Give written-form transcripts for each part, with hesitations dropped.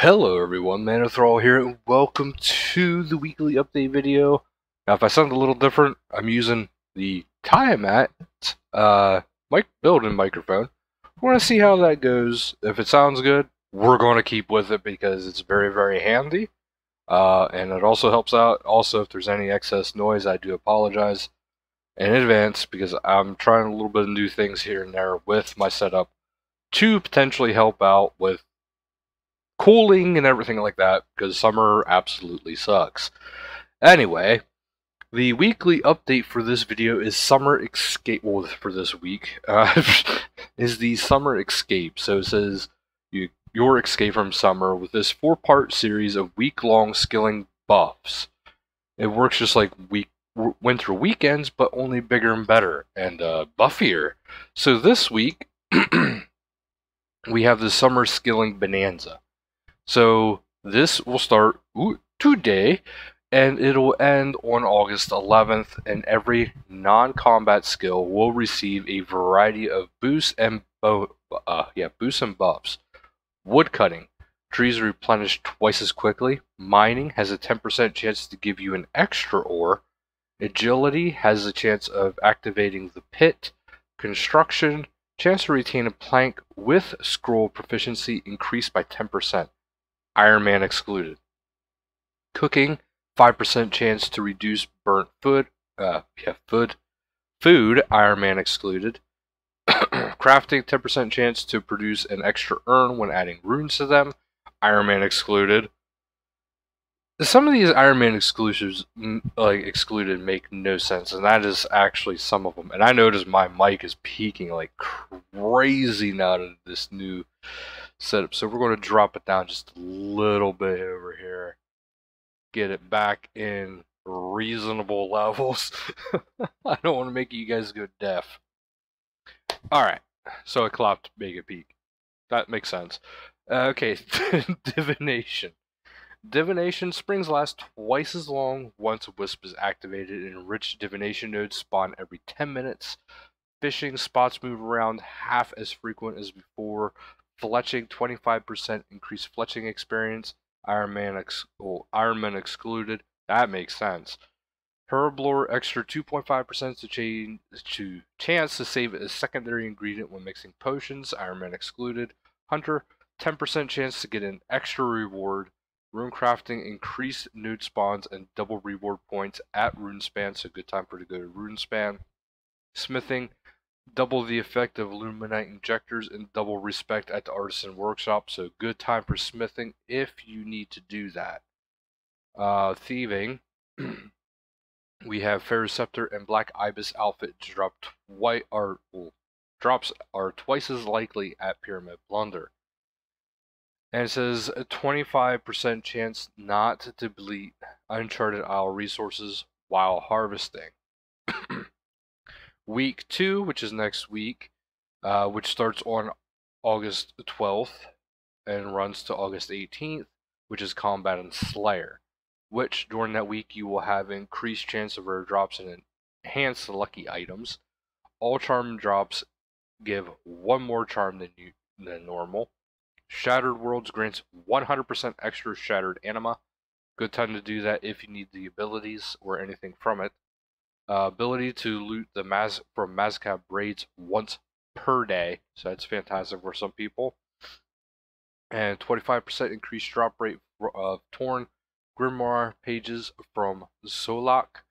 Hello everyone, Manothrall here, and welcome to the weekly update video. Now, if I sound a little different, I'm using the Tiamat built-in microphone. We're going to see how that goes. If it sounds good, we're going to keep with it because it's very, very handy. And it also helps out. Also, if there's any excess noise, I do apologize in advance because I'm trying a little bit of new things here and there with my setup to potentially help out with cooling and everything like that, because summer absolutely sucks. Anyway, the weekly update for this video is Summer Escape. Well, for this week, is the Summer Escape. So it says your escape from summer with this 4-part series of week-long skilling buffs. It works just like winter weekends, but only bigger and better and buffier. So this week we have the Summer Skilling Bonanza. So this will start today, and it'll end on August 11th, and every non-combat skill will receive a variety of boosts and buffs. Woodcutting. Trees replenish twice as quickly. Mining has a 10% chance to give you an extra ore. Agility has a chance of activating the pit. Construction. Chance to retain a plank with scroll proficiency increased by 10%. Iron Man excluded. Cooking, 5% chance to reduce burnt food. Food, Iron Man excluded. Crafting, 10% chance to produce an extra urn when adding runes to them. Iron Man excluded. Some of these Iron Man exclusives, excluded, make no sense, and that is actually some of them. And I noticed my mic is peaking like crazy now to this new setup, so we're going to drop it down just a little bit over here, get it back in reasonable levels. I don't want to make you guys go deaf. Alright, so it clapped, make it peak. That makes sense. Okay, Divination. Divination springs last twice as long once a wisp is activated, and enriched divination nodes spawn every 10 minutes. Fishing spots move around half as frequent as before. Fletching, 25% increased fletching experience. Iron Man excluded. That makes sense. Herblore, extra 2.5% to chance to save a secondary ingredient when mixing potions. Iron Man excluded. Hunter, 10% chance to get an extra reward. Rune crafting, increased node spawns and double reward points at Runespan, so good time for to go to Runespan. Smithing, double the effect of Luminite injectors and double respect at the Artisan Workshop, so good time for smithing if you need to do that. Thieving, we have Ferroceptor and Black Ibis outfit drops are twice as likely at Pyramid Plunder. And it says a 25% chance not to deplete Uncharted Isle resources while harvesting. Week 2, which is next week, which starts on August 12th and runs to August 18th, which is Combat and Slayer, which during that week you will have increased chance of rare drops and enhanced lucky items. All charm drops give one more charm than normal. Shattered Worlds grants 100% extra Shattered Anima. Good time to do that if you need the abilities or anything from it. Ability to loot the from Mazcab raids once per day, so that's fantastic for some people. And 25% increased drop rate of Torn Grimoire pages from Solak.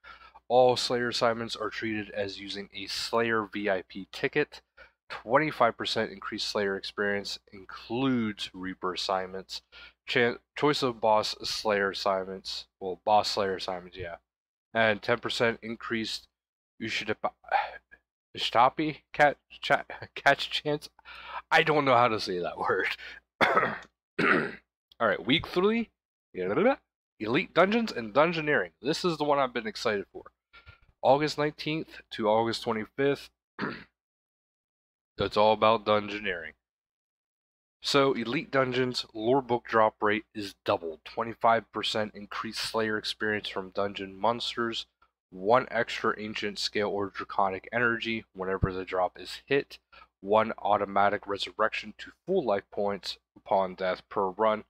All Slayer assignments are treated as using a Slayer VIP ticket. 25% increased Slayer experience includes Reaper assignments. Choice of Boss Slayer assignments. Well, Boss Slayer assignments, yeah. And 10% increased Ishtapi catch chance. I don't know how to say that word. Alright, week 3. Elite Dungeons and Dungeoneering. This is the one I've been excited for. August 19th to August 25th. It's all about dungeoneering. So, Elite Dungeons lore book drop rate is doubled. 25% increased Slayer experience from dungeon monsters. 1 extra ancient scale or draconic energy whenever the drop is hit. 1 automatic resurrection to full life points upon death per run.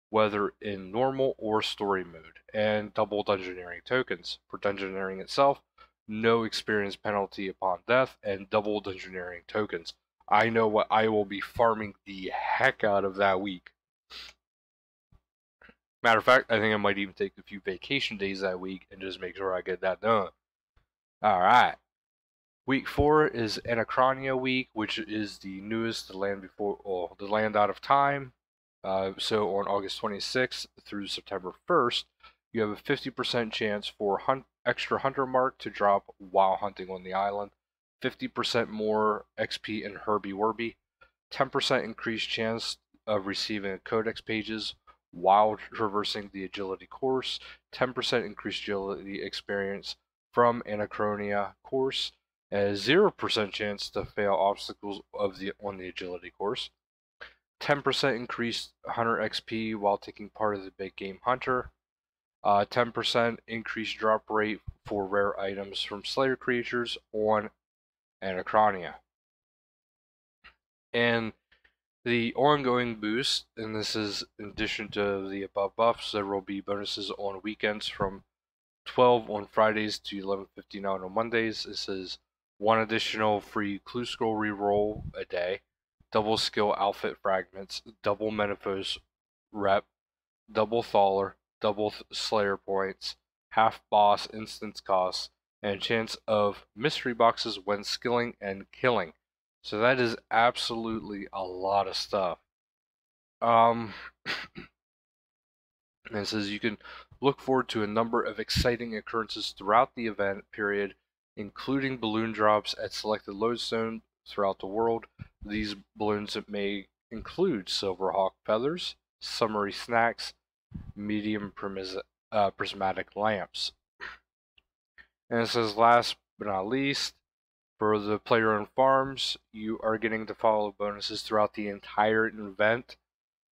whether in normal or story mode, and double dungeoneering tokens. For dungeoneering itself, no experience penalty upon death, and double dungeoneering tokens. I know what I will be farming the heck out of that week. Matter of fact, I think I might even take a few vacation days that week and just make sure I get that done. Alright. Week 4 is Anachronia week, which is the newest, the land out of time. So on August 26th through September 1st, you have a 50% chance for extra hunter mark to drop while hunting on the island, 50% more XP in Herbie Werby, 10% increased chance of receiving codex pages while traversing the agility course, 10% increased agility experience from Anachronia course, a 0% chance to fail obstacles on the agility course, 10% increased hunter XP while taking part of the big game hunter, 10% increased drop rate for rare items from Slayer creatures on Anachronia. And the ongoing boost, and this is in addition to the above buffs, there will be bonuses on weekends from 12 on Fridays to 11:59 on Mondays. This is one additional free clue scroll reroll a day, double skill outfit fragments, double Menaphos rep, double Thaler, double Slayer points, half boss instance costs, and a chance of mystery boxes when skilling and killing. So that is absolutely a lot of stuff. And it says you can look forward to a number of exciting occurrences throughout the event period, including balloon drops at selected lodestone throughout the world. These balloons may include Silverhawk feathers, summery snacks, medium prismatic lamps. And it says last but not least, for the player-owned farms, you are getting to follow bonuses throughout the entire event.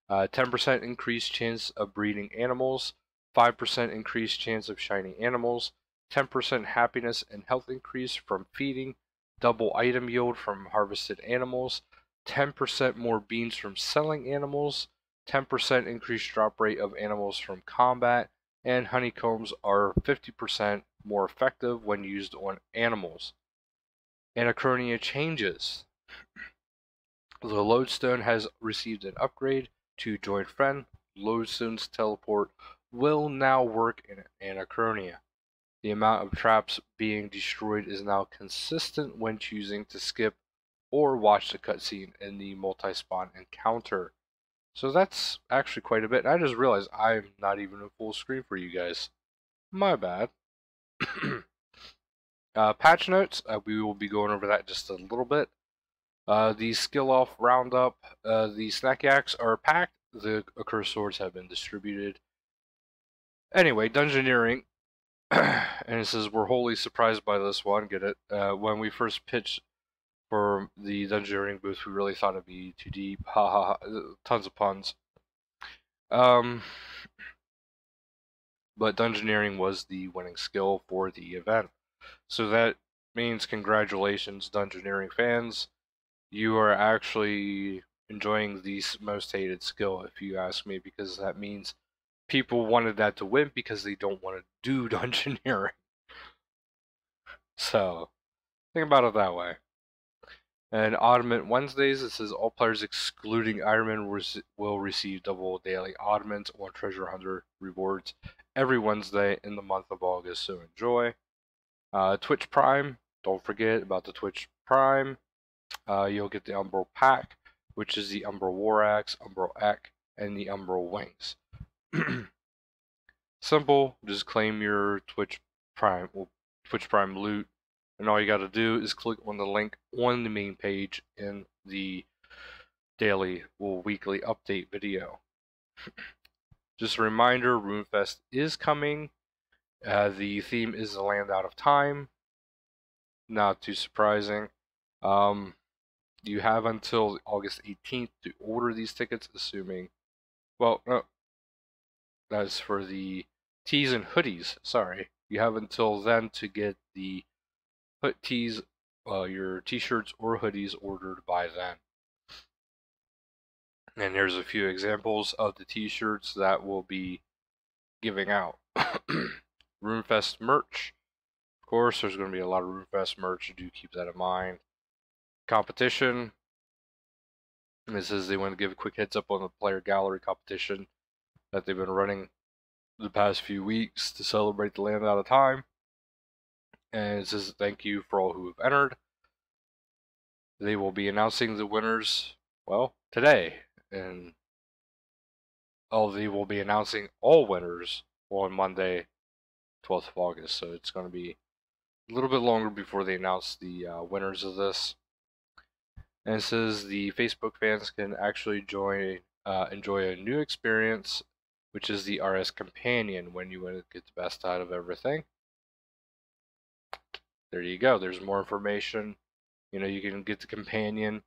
10% increased chance of breeding animals, 5% increased chance of shiny animals, 10% happiness and health increase from feeding, double item yield from harvested animals, 10% more beans from selling animals, 10% increased drop rate of animals from combat, and honeycombs are 50% more effective when used on animals. Anachronia changes. The lodestone has received an upgrade to join friend. Lodestone's teleport will now work in Anachronia. The amount of traps being destroyed is now consistent when choosing to skip or watch the cutscene in the multi-spawn encounter. So that's actually quite a bit. I just realized I'm not even in full screen for you guys. My bad. Patch notes, we will be going over that just a little bit. The skill off roundup, the snack yaks are packed, the accursed swords have been distributed. Anyway, dungeoneering, and it says we're wholly surprised by this one, get it? When we first pitched for the dungeoneering booth, we really thought it'd be too deep, ha ha ha, tons of puns. But dungeoneering was the winning skill for the event. So that means congratulations, dungeoneering fans. You are actually enjoying the most hated skill, if you ask me, because that means people wanted that to win because they don't want to do dungeoneering. So, think about it that way. And Oddment Wednesdays, it says all players excluding Ironman will receive double daily oddments or treasure hunter rewards every Wednesday in the month of August, so enjoy. Twitch Prime, don't forget about the Twitch Prime. You'll get the Umbral Pack, which is the Umbral War Axe, Umbral Ek, and the Umbral Wings. Simple, just claim your Twitch Prime loot, and all you got to do is click on the link on the main page in the daily or weekly update video. Just a reminder, RuneFest is coming. The theme is the land out of time. Not too surprising. You have until August 18th to order these tickets, assuming... Well, no. That's for the tees and hoodies, sorry. You have until then to get the tees, your t-shirts or hoodies ordered by then. And here's a few examples of the t-shirts that we'll be giving out. RuneFest merch. Of course, there's going to be a lot of RuneFest merch. Do keep that in mind. Competition. It says they want to give a quick heads up on the player gallery competition that they've been running the past few weeks to celebrate the land out of time. And it says thank you for all who have entered. They will be announcing the winners, well, today. And they will be announcing all winners on Monday, 12th of August. So it's going to be a little bit longer before they announce the winners of this. And it says the Facebook fans can actually enjoy a new experience, which is the RS Companion, when you want to get the best out of everything. There you go. There's more information. You know, you can get the Companion.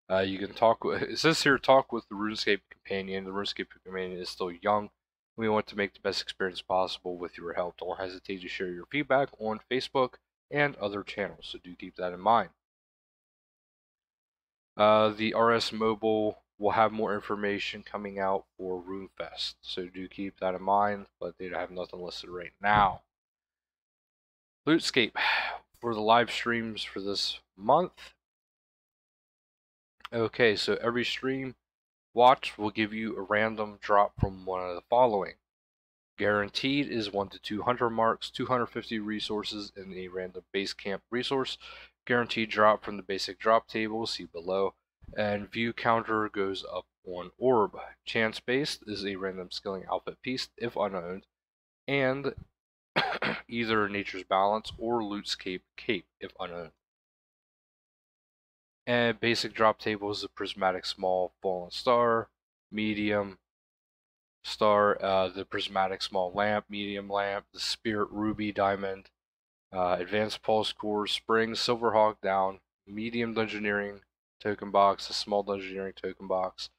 You can talk. It says here, talk with the RuneScape Companion. The RuneScape Companion is still young. We want to make the best experience possible with your help. Don't hesitate to share your feedback on Facebook and other channels, so do keep that in mind. The RS Mobile will have more information coming out for RuneFest, so do keep that in mind, but they have nothing listed right now. Lootscape for the live streams for this month. Okay, so every stream watch will give you a random drop from one of the following. Guaranteed is 1 to 2 hunter marks, 250 resources in a random base camp resource. Guaranteed drop from the basic drop table, see below. And view counter goes up on orb. Chance based is a random skilling outfit piece if unowned, and either Nature's Balance or Lootscape cape if unowned. And basic drop table is the prismatic small fallen star, medium star, the prismatic small lamp, medium lamp, the spirit ruby diamond, advanced pulse core, spring, silverhawk down, medium dungeoneering token box, a small dungeoneering token box,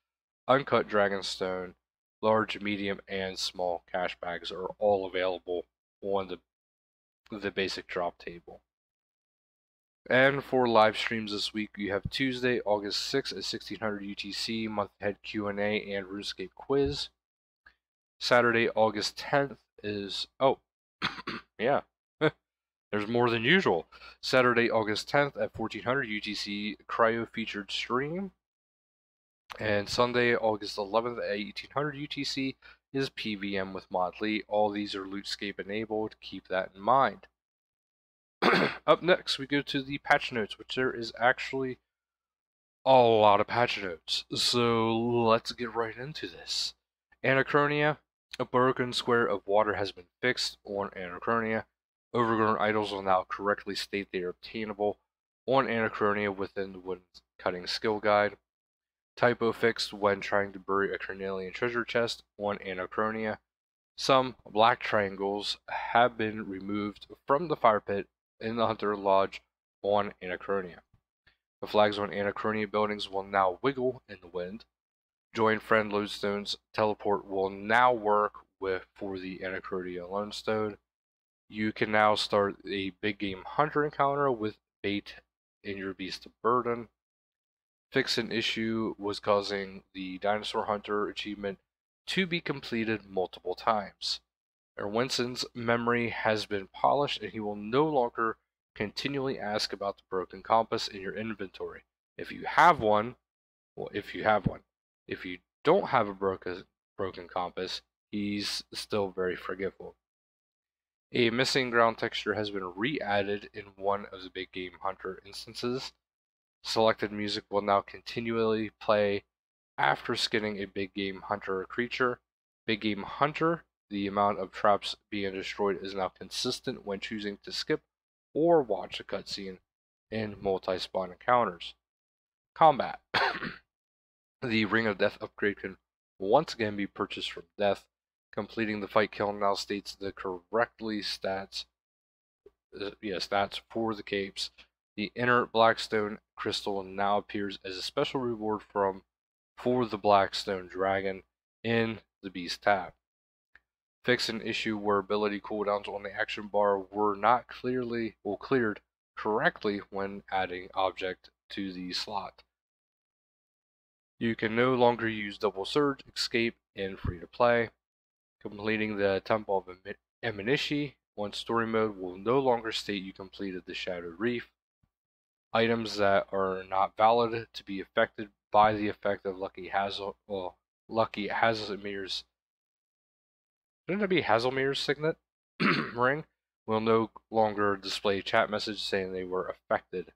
uncut dragonstone, large, medium, and small cash bags are all available on the basic drop table. And for live streams this week, you have Tuesday, August 6th at 1600 UTC, month ahead Q&A and RuneScape quiz. Saturday, August 10th is, yeah, there's more than usual. Saturday, August 10th at 1400 UTC, cryo featured stream. And Sunday, August 11th at 1800 UTC is PVM with Modley. All these are Lootscape enabled. Keep that in mind. Up next, we go to the patch notes, which there is actually a lot of patch notes. So let's get right into this. Anachronia. A broken square of water has been fixed on Anachronia. Overgrown idols will now correctly state they are obtainable on Anachronia within the wood cutting skill guide. Typo fixed when trying to bury a carnelian treasure chest on Anachronia. Some black triangles have been removed from the fire pit in the Hunter Lodge on Anachronia. The flags on Anachronia buildings will now wiggle in the wind. Join friend lodestones teleport will now work for the Anachronia lodestone. You can now start a big game hunter encounter with bait in your beast of burden. Fix an issue was causing the dinosaur hunter achievement to be completed multiple times. Erwinson's memory has been polished and he will no longer continually ask about the broken compass in your inventory. If you have one, if you don't have a broken compass, he's still very forgiveful. A missing ground texture has been re-added in one of the Big Game Hunter instances. Selected music will now continually play after skinning a Big Game Hunter creature. Big Game Hunter, the amount of traps being destroyed is now consistent when choosing to skip or watch a cutscene in multi-spawn encounters. Combat. The Ring of Death upgrade can once again be purchased from Death. Completing the fight kill now states the correctly stats for the capes. The inner Blackstone crystal now appears as a special reward for the Blackstone Dragon in the Beast tab. Fix an issue where ability cooldowns on the action bar were not cleared correctly when adding object to the slot. You can no longer use double surge, escape, and free to play. Completing the Temple of Eminishi on story mode will no longer state you completed the Shadowed Reef. Items that are not valid to be affected by the effect of Lucky Hazelmir's, shouldn't it be Hazelmir's signet ring, will no longer display a chat message saying they were affected.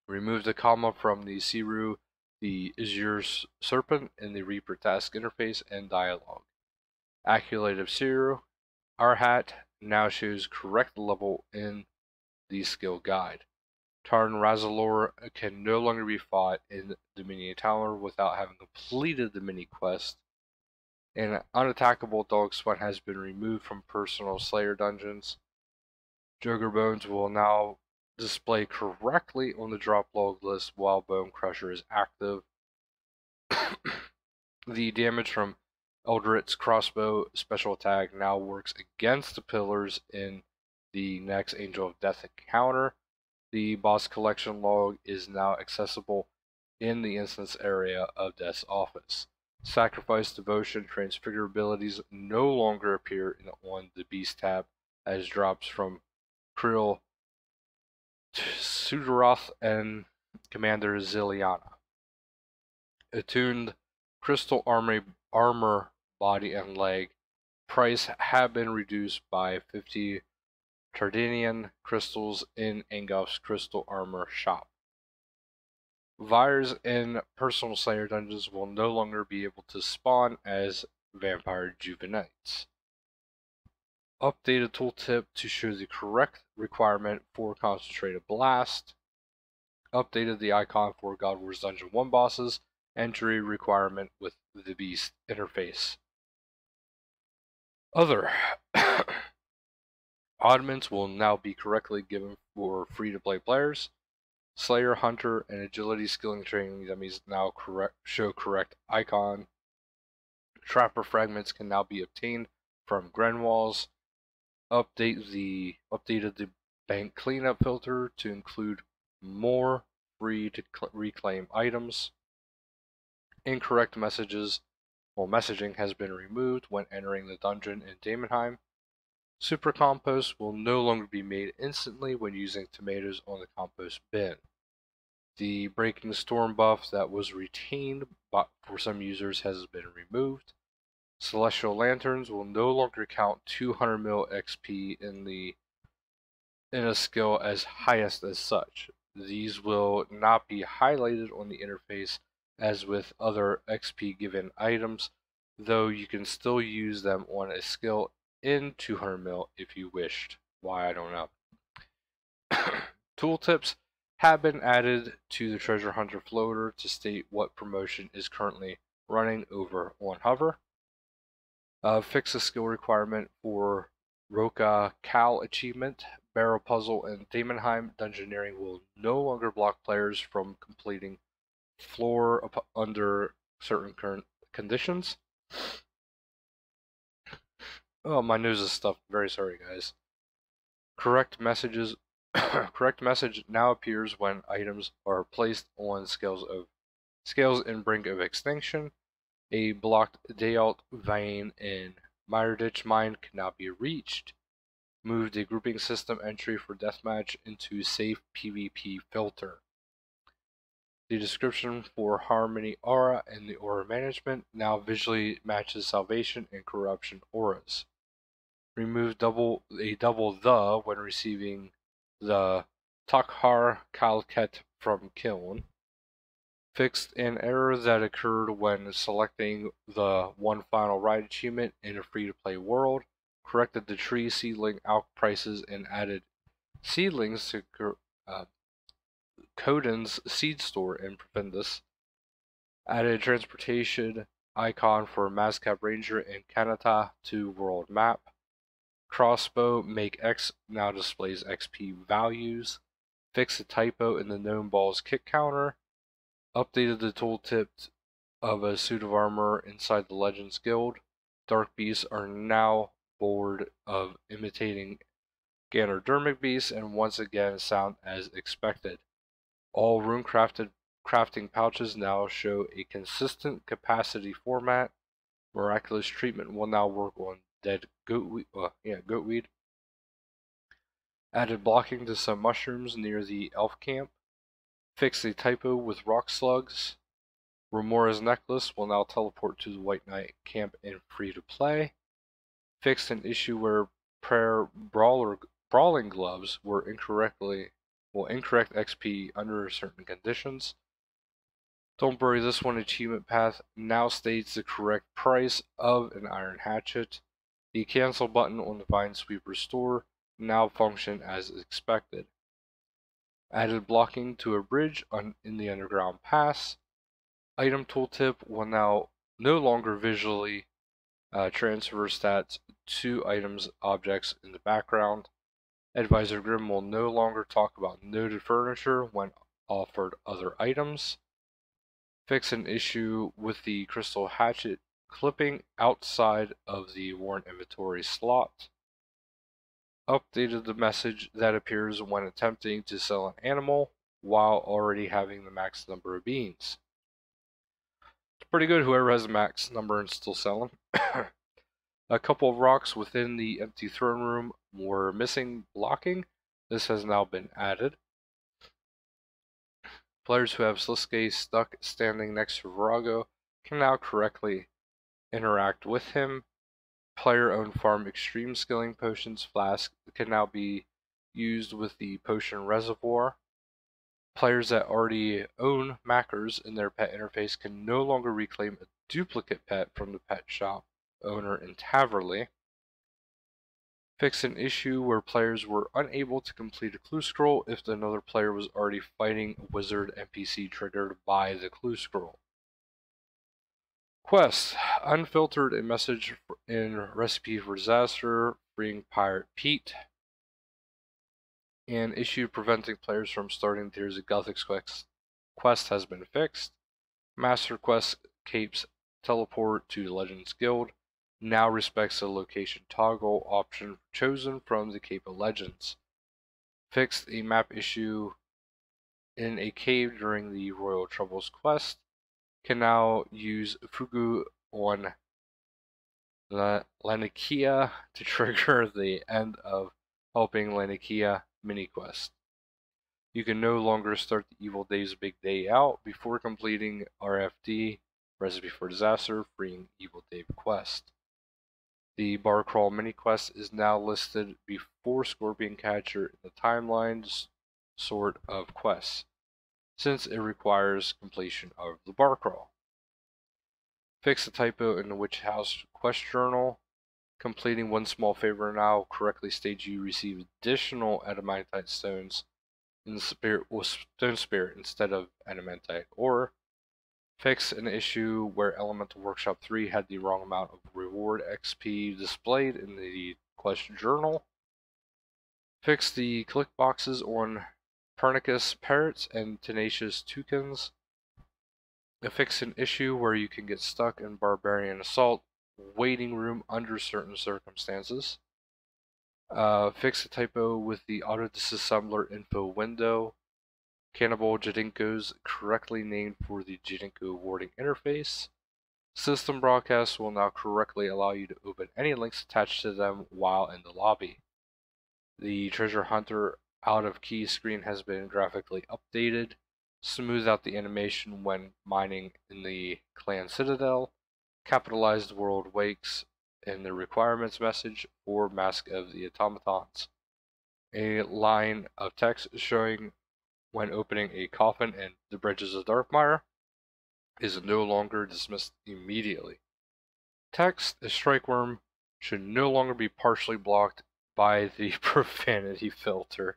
Remove the comma from the Siru, the Azure Serpent, and the Reaper task interface and dialogue. Accolade of Siru, Arhat now shows correct level in the skill guide. Tarn Razalor can no longer be fought in Dominion Tower without having completed the mini quest. An unattackable dog sweat has been removed from personal Slayer dungeons. Joker Bones will now display correctly on the drop log list while Bone Crusher is active. The damage from Eldrit's crossbow special attack now works against the pillars in the next Angel of Death encounter. The boss collection log is now accessible in the instance area of Death's office. Sacrifice, Devotion, Transfigure abilities no longer appear on the Beast tab as drops from Krill, Sudaroth, and Commander Ziliana. Attuned Crystal armor body and leg price have been reduced by 50 Tardinian crystals in Angof's Crystal Armor shop. Vires in Personal Slayer dungeons will no longer be able to spawn as Vampire Juvenites. Updated tooltip to show the correct requirement for Concentrated Blast. Updated the icon for God Wars Dungeon 1 bosses. Entry requirement with the Beast interface. Other oddments will now be correctly given for free-to-play players. Slayer, Hunter, and Agility skilling training dummies now show correct icon. Trapper fragments can now be obtained from Grenwalls. Updated the bank cleanup filter to include more free to reclaim items. Incorrect messaging has been removed when entering the dungeon in Daemonheim. Super compost will no longer be made instantly when using tomatoes on the compost bin. The Breaking Storm buff that was retained for some users has been removed. Celestial Lanterns will no longer count 200 mil XP in a skill as highest as such. These will not be highlighted on the interface as with other XP given items, though you can still use them on a skill in 200 mil if you wished. Why, I don't know. Tooltips have been added to the Treasure Hunter floater to state what promotion is currently running over on Hover. Fix a skill requirement for Roka Cal achievement. Barrel Puzzle and Daemonheim Dungeoneering will no longer block players from completing floor under certain current conditions. Oh, my nose is stuffed. Very sorry, guys. Correct message now appears when items are placed on scales in brink of extinction. A blocked Dayalt vein in Myrditch mine cannot be reached. Moved a grouping system entry for deathmatch into safe PvP filter. The description for Harmony Aura and the Aura Management now visually matches Salvation and Corruption auras. Remove double the when receiving the Takhar Kalket from Kiln. Fixed an error that occurred when selecting the One Final Ride achievement in a free-to-play world. Corrected the tree seedling out prices and added seedlings to Coden's seed store in Profundus. Added a transportation icon for Mazcap Ranger and Kanata to world map. Crossbow Make X now displays XP values. Fixed a typo in the Gnome Ball's kick counter. Updated the tooltip of a suit of armor inside the Legends Guild. Dark beasts are now bored of imitating Ganodermic beasts and once again sound as expected. All runecrafted Crafting pouches now show a consistent capacity format. Miraculous treatment will now work on dead goatweed. Added blocking to some mushrooms near the elf camp. Fixed a typo with rock slugs. Remora's necklace will now teleport to the White Knight camp and free to play. Fixed an issue where prayer brawling gloves were incorrect XP under certain conditions. Don't worry, this one achievement path now states the correct price of an iron hatchet. The cancel button on the Vinesweeper store now function as expected. Added blocking to a bridge in the underground pass. Item tooltip will now no longer visually transfer stats to items objects in the background. Advisor Grimm will no longer talk about noted furniture when offered other items. Fix an issue with the crystal hatchet clipping outside of the worn inventory slot. Updated the message that appears when attempting to sell an animal while already having the max number of beans. It's pretty good, whoever has the max number and still selling. A couple of rocks within the empty throne room were missing blocking. This has now been added. Players who have Sliske stuck standing next to Virago can now correctly interact with him. Player-owned farm extreme skilling potions flask can now be used with the potion reservoir. Players that already own Mackers in their pet interface can no longer reclaim a duplicate pet from the pet shop owner in Taverley. Fix an issue where players were unable to complete a clue scroll if another player was already fighting a wizard NPC triggered by the clue scroll. Quest. Unfiltered a message in Recipe for Disaster, freeing Pirate Pete. An issue preventing players from starting Tears of Gothic quest has been fixed. Master Quest capes teleport to Legends Guild now respects the location toggle option chosen from the Cape of Legends. Fixed a map issue in a cave during the Royal Troubles quest. Can now use Fugu on Lanikia to trigger the end of Helping Lanikia mini quest. You can no longer start the Evil Days Big Day Out before completing RFD, Recipe for Disaster, freeing Evil Dave quest. The Bar Crawl mini quest is now listed before Scorpion Catcher in the timeline sort of quests, since it requires completion of the bar crawl. Fix a typo in the Witch House quest journal. Completing one small favor now correctly states you receive additional adamantite stones in the stone spirit instead of adamantite ore. Fix an issue where Elemental Workshop 3 had the wrong amount of reward XP displayed in the quest journal. Fix the click boxes on Pernicus parrots and tenacious toucans. Fix an issue where you can get stuck in Barbarian Assault waiting room under certain circumstances. Fix a typo with the auto disassembler info window. Cannibal Jadinkos correctly named for the Jadinko warding interface. System broadcasts will now correctly allow you to open any links attached to them while in the lobby. The Treasure Hunter out of key screen has been graphically updated. Smooth out the animation when mining in the Clan Citadel. Capitalized World Wakes in the requirements message for Mask of the Automatons. A line of text showing when opening a coffin in the Bridges of Darkmire is no longer dismissed immediately. Text, a strike worm should no longer be partially blocked by the profanity filter.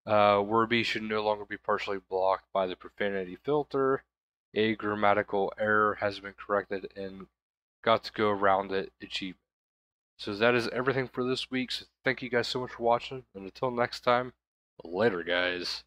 Werby should no longer be partially blocked by the profanity filter. A grammatical error has been corrected and got to go around it achievement. So that is everything for this week. So thank you guys so much for watching, and until next time, later guys.